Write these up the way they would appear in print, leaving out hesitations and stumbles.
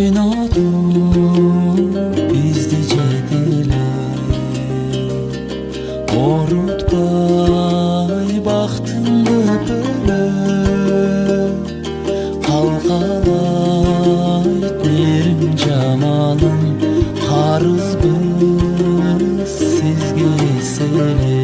ойнотуп бизди жетеле, орутпай бактың көпөлө, калкалайт нерим жамалым, карызбыз сизге эселе.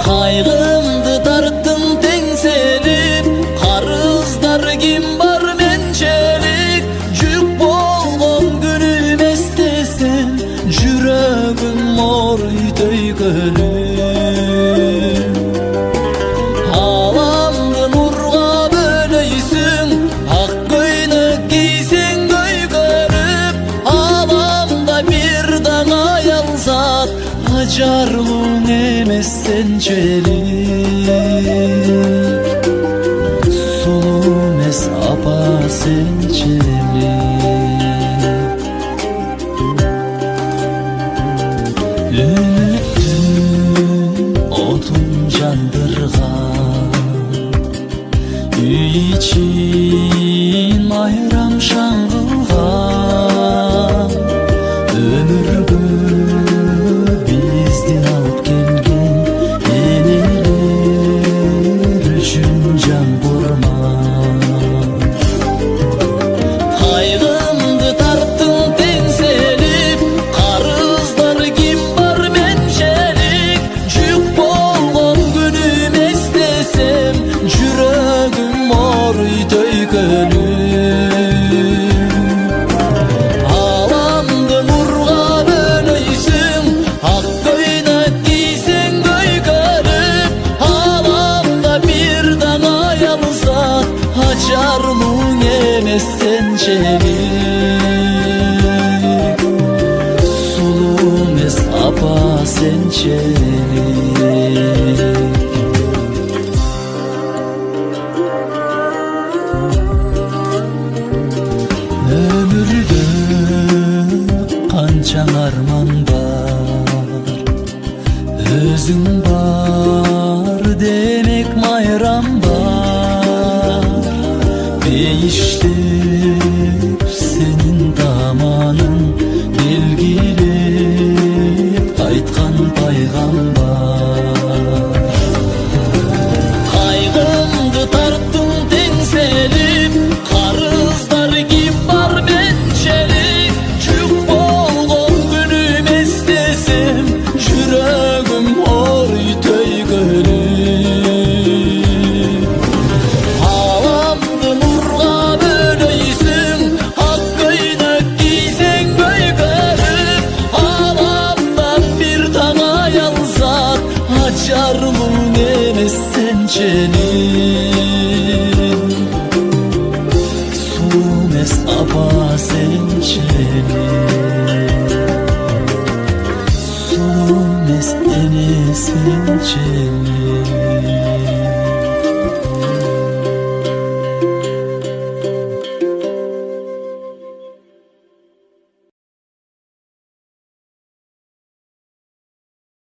Кайгымды тарттым теңселип, карыздар ким бар менчелик, жүк болгон күнүм эстесем, жүрөгүм ооруй төйкөлүп. Аламды нурга бөлөйсүң, ак көйнөк кийсең көйгөрүп, аламда бир даң аялзат, ажарлууң эмес сенчелик, сулуу эмес апа сенчелик. Үмүттүн отун жандырган, үй ичин майрам шаңгылган, өмүргө бизди алып келген энелер үчүн жан курман. Кайгымды тарттым теңселип, карыздар ким бар менчелик, жүк болгон күнүм эстесем, жүрөгүм ооруй төйкөлүп. Аламды нурга бөлөйсүң, ак көйнөк кийсең көйгөрүп, аламда бир даң аялзат, ажарлууң эмес сенчелик, сулуу эмес апа сенчелик. Өмүрдө канчаң арман бар, өзүң бар демек майрам бар. Бейиштеп сенин таманың, белгилеп айткан пайгамбар. Кайгымды тарттым теңселип, карыздар ким бар менчелик, жүк болгон күнүм эстесем, жүрөгүм ооруй төйкөлүп. Аламды нурга бөлөйсүң, ак көйнөк кийсең көйгөрүп, аламда бир таң аялзат, ажарлууң эмес сенчелик, сулуу эмес апа сенчелик, сулуу эмес эне сенчелик.